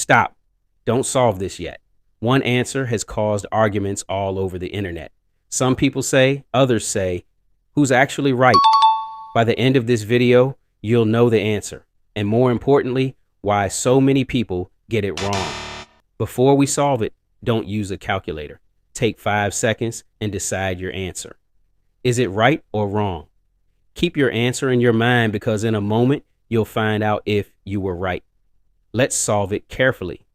Stop. Don't solve this yet. One answer has caused arguments all over the internet. Some people say, others say, who's actually right? By the end of this video, you'll know the answer, and more importantly, why so many people get it wrong. Before we solve it, don't use a calculator. Take 5 seconds and decide your answer. Is it right or wrong? Keep your answer in your mind because in a moment, you'll find out if you were right. Let's solve it carefully.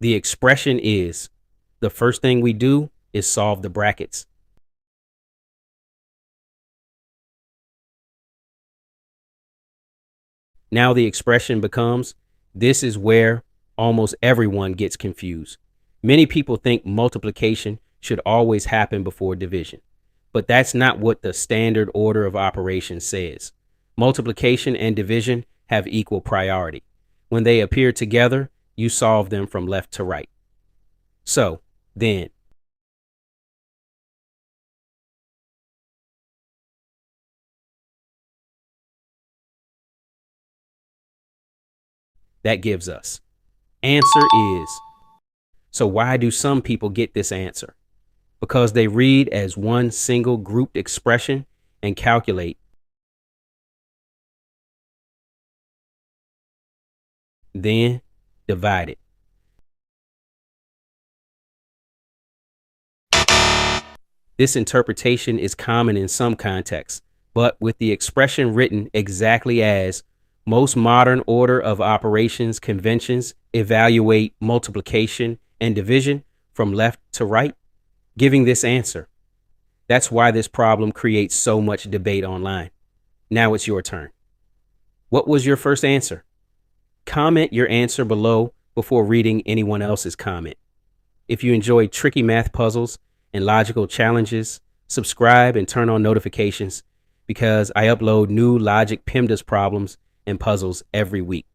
The expression is, the first thing we do is solve the brackets. Now the expression becomes, this is where almost everyone gets confused. Many people think multiplication should always happen before division, but that's not what the standard order of operations says. Multiplication and division have equal priority. When they appear together, you solve them from left to right. So, then, that gives us. Answer is. So why do some people get this answer? Because they read as one single grouped expression and calculate. Then divide it. This interpretation is common in some contexts, but with the expression written exactly as, most modern order of operations conventions evaluate multiplication and division from left to right, giving this answer. That's why this problem creates so much debate online. Now it's your turn. What was your first answer? Comment your answer below before reading anyone else's comment. If you enjoy tricky math puzzles and logical challenges, subscribe and turn on notifications because I upload new logic PEMDAS problems and puzzles every week.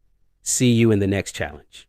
See you in the next challenge.